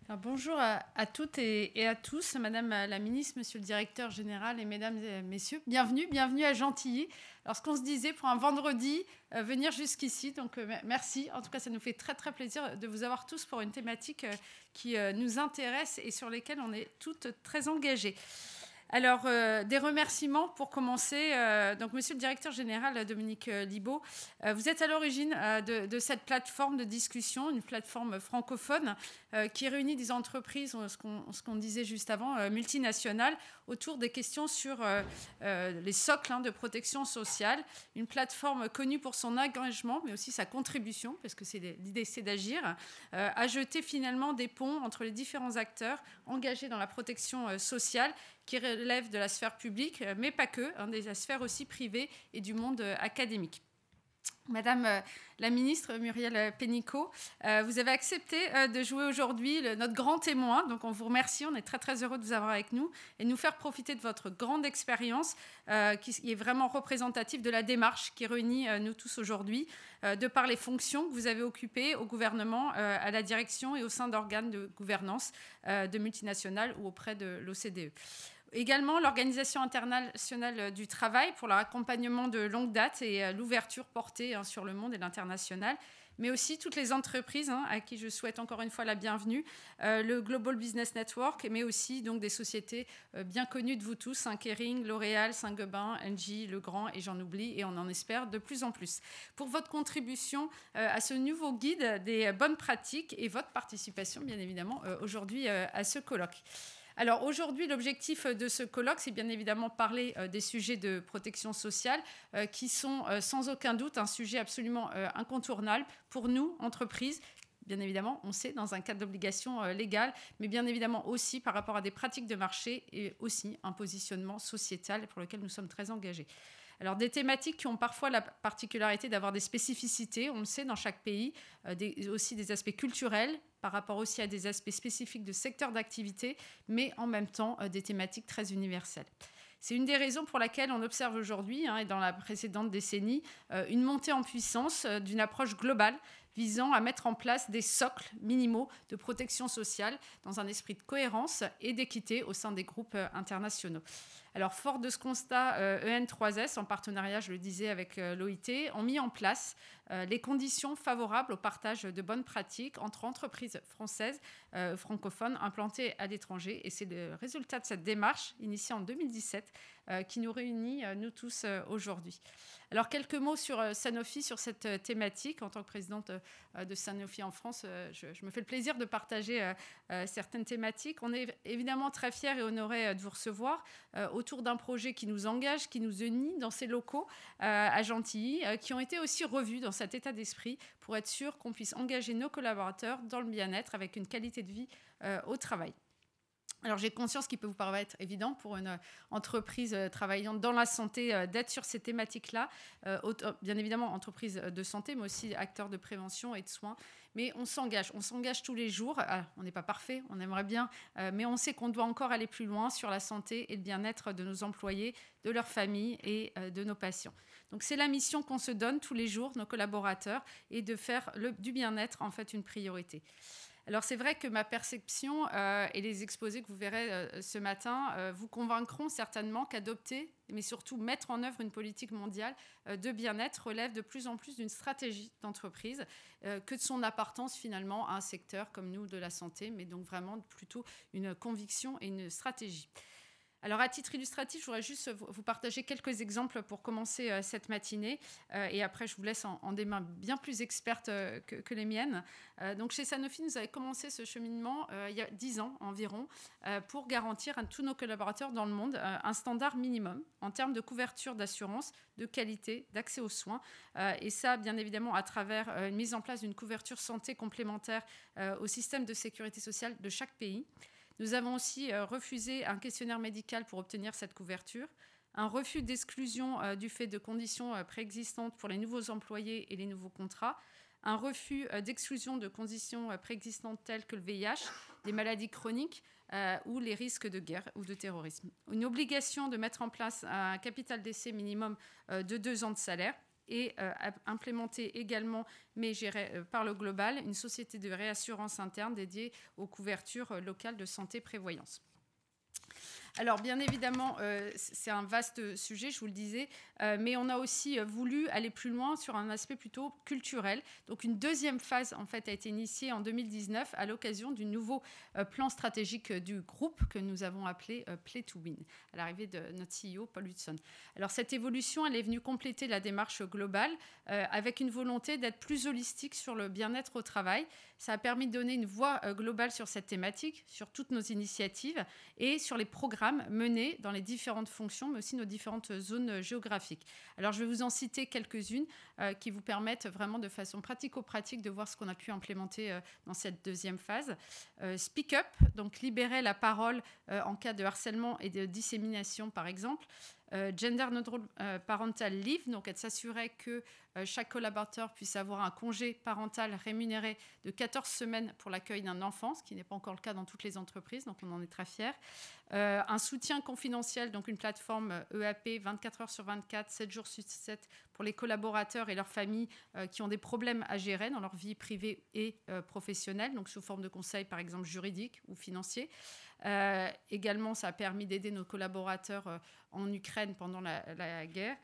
Alors, bonjour à toutes et à tous, Madame la Ministre, Monsieur le Directeur Général et Mesdames et Messieurs. Bienvenue à Gentilly. Alors, ce qu'on se disait pour un vendredi, venir jusqu'ici, donc merci. En tout cas, ça nous fait très très plaisir de vous avoir tous pour une thématique qui nous intéresse et sur lesquelles on est toutes très engagées. Alors, des remerciements pour commencer. Donc, Monsieur le Directeur Général, Dominique Libaud, vous êtes à l'origine de cette plateforme de discussion, une plateforme francophone qui réunit des entreprises, ce qu'on disait juste avant, multinationales, autour des questions sur les socles de protection sociale. Une plateforme connue pour son engagement, mais aussi sa contribution, parce que l'idée, c'est d'agir, à jeter finalement des ponts entre les différents acteurs engagés dans la protection sociale, qui relèvent de la sphère publique, mais pas que, de la sphère aussi privée et du monde académique. Madame la ministre Muriel Pénicaud, vous avez accepté de jouer aujourd'hui notre grand témoin. Donc, on vous remercie. On est très, très heureux de vous avoir avec nous et de nous faire profiter de votre grande expérience qui est vraiment représentative de la démarche qui réunit nous tous aujourd'hui, de par les fonctions que vous avez occupées au gouvernement, à la direction et au sein d'organes de gouvernance de multinationales ou auprès de l'OCDE. Également, l'Organisation internationale du travail pour leur accompagnement de longue date et l'ouverture portée sur le monde et l'international, mais aussi toutes les entreprises à qui je souhaite encore une fois la bienvenue, le Global Business Network, mais aussi donc, des sociétés bien connues de vous tous, Kering, L'Oréal, Saint-Gobain, Engie, Legrand, et j'en oublie, et on en espère de plus en plus. Pour votre contribution à ce nouveau guide des bonnes pratiques et votre participation, bien évidemment, aujourd'hui à ce colloque. Alors aujourd'hui, l'objectif de ce colloque, c'est bien évidemment parler des sujets de protection sociale qui sont sans aucun doute un sujet absolument incontournable pour nous, entreprises. Bien évidemment, on sait, dans un cadre d'obligation légale, mais bien évidemment aussi par rapport à des pratiques de marché et aussi un positionnement sociétal pour lequel nous sommes très engagés. Alors, des thématiques qui ont parfois la particularité d'avoir des spécificités, on le sait, dans chaque pays, aussi des aspects culturels, par rapport aussi à des aspects spécifiques de secteur d'activité, mais en même temps des thématiques très universelles. C'est une des raisons pour laquelle on observe aujourd'hui, et dans la précédente décennie, une montée en puissance d'une approche globale visant à mettre en place des socles minimaux de protection sociale dans un esprit de cohérence et d'équité au sein des groupes internationaux. Alors, fort de ce constat, EN3S, en partenariat, je le disais, avec l'OIT, ont mis en place les conditions favorables au partage de bonnes pratiques entre entreprises françaises, francophones, implantées à l'étranger. Et c'est le résultat de cette démarche, initiée en 2017, qui nous réunit, nous tous, aujourd'hui. Alors, quelques mots sur Sanofi, sur cette thématique. En tant que présidente de Sanofi en France, je me fais le plaisir de partager certaines thématiques. On est évidemment très fiers et honorés de vous recevoir autour d'un projet qui nous engage, qui nous unit dans ces locaux à Gentilly, qui ont été aussi revus dans cet état d'esprit pour être sûr qu'on puisse engager nos collaborateurs dans le bien-être avec une qualité de vie au travail. Alors, j'ai conscience qu'il peut vous paraître évident pour une entreprise travaillant dans la santé d'être sur ces thématiques-là. Bien évidemment, entreprise de santé, mais aussi acteur de prévention et de soins. Mais on s'engage tous les jours. On n'est pas parfait, on aimerait bien, mais on sait qu'on doit encore aller plus loin sur la santé et le bien-être de nos employés, de leurs familles et de nos patients. Donc, c'est la mission qu'on se donne tous les jours, nos collaborateurs, et de faire du bien-être, en fait, une priorité. Alors, c'est vrai que ma perception et les exposés que vous verrez ce matin vous convaincront certainement qu'adopter, mais surtout mettre en œuvre une politique mondiale de bien-être relève de plus en plus d'une stratégie d'entreprise que de son appartenance finalement à un secteur comme nous de la santé, mais donc vraiment plutôt une conviction et une stratégie. Alors, à titre illustratif, je voudrais juste vous partager quelques exemples pour commencer cette matinée. Et après, je vous laisse en des mains bien plus expertes que les miennes. Donc, chez Sanofi, nous avons commencé ce cheminement il y a 10 ans environ pour garantir à tous nos collaborateurs dans le monde un standard minimum en termes de couverture d'assurance, de qualité, d'accès aux soins. Et ça, bien évidemment, à travers une mise en place d'une couverture santé complémentaire au système de sécurité sociale de chaque pays. Nous avons aussi refusé un questionnaire médical pour obtenir cette couverture, un refus d'exclusion du fait de conditions préexistantes pour les nouveaux employés et les nouveaux contrats, un refus d'exclusion de conditions préexistantes telles que le VIH, des maladies chroniques ou les risques de guerre ou de terrorisme. Une obligation de mettre en place un capital d'essai minimum de 2 ans de salaire, et implémenter également, mais gérée par le global, une société de réassurance interne dédiée aux couvertures locales de santé-prévoyance. Alors, bien évidemment, c'est un vaste sujet, je vous le disais, mais on a aussi voulu aller plus loin sur un aspect plutôt culturel. Donc, une deuxième phase, en fait, a été initiée en 2019 à l'occasion du nouveau plan stratégique du groupe que nous avons appelé Play to Win, à l'arrivée de notre CEO, Paul Hudson. Alors, cette évolution, elle est venue compléter la démarche globale avec une volonté d'être plus holistique sur le bien-être au travail. Ça a permis de donner une voix globale sur cette thématique, sur toutes nos initiatives et sur les programmes menés dans les différentes fonctions, mais aussi nos différentes zones géographiques. Alors, je vais vous en citer quelques-unes qui vous permettent vraiment de façon pratico-pratique de voir ce qu'on a pu implémenter dans cette deuxième phase. Speak Up, donc libérer la parole en cas de harcèlement et de dissémination, par exemple. Gender Neutral Parental Leave, donc elle s'assurait que chaque collaborateur puisse avoir un congé parental rémunéré de 14 semaines pour l'accueil d'un enfant, ce qui n'est pas encore le cas dans toutes les entreprises, donc on en est très fiers. Un soutien confidentiel, donc une plateforme EAP 24 heures sur 24, 7 jours sur 7 pour les collaborateurs et leurs familles qui ont des problèmes à gérer dans leur vie privée et professionnelle, donc sous forme de conseils par exemple juridiques ou financiers. Également, ça a permis d'aider nos collaborateurs en Ukraine pendant la guerre.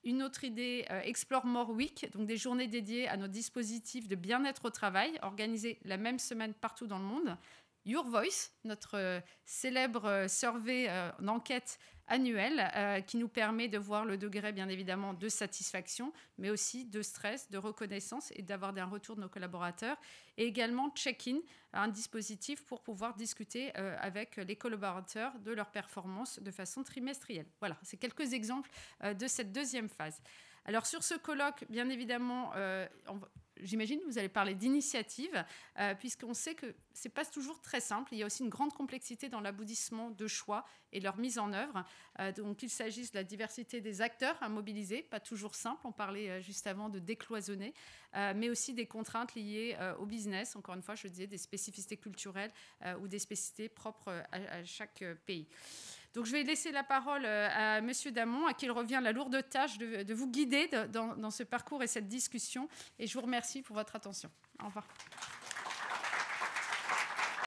Une autre idée, Explore More Week, donc des journées dédiées à nos dispositifs de bien-être au travail, organisées la même semaine partout dans le monde. Your Voice, notre célèbre survey d'enquête annuelle qui nous permet de voir le degré, bien évidemment, de satisfaction, mais aussi de stress, de reconnaissance et d'avoir un retour de nos collaborateurs. Et également Check-in, un dispositif pour pouvoir discuter avec les collaborateurs de leur performance de façon trimestrielle. Voilà, c'est quelques exemples de cette deuxième phase. Alors sur ce colloque, bien évidemment, j'imagine que vous allez parler d'initiative, puisqu'on sait que ce n'est pas toujours très simple. Il y a aussi une grande complexité dans l'aboutissement de choix et leur mise en œuvre. Donc, il s'agisse de la diversité des acteurs à mobiliser, pas toujours simple. On parlait juste avant de décloisonner, mais aussi des contraintes liées au business. Encore une fois, je disais des spécificités culturelles ou des spécificités propres à chaque pays. Donc, je vais laisser la parole à M. Damon, à qui il revient la lourde tâche de vous guider dans ce parcours et cette discussion. Et je vous remercie pour votre attention. Au revoir.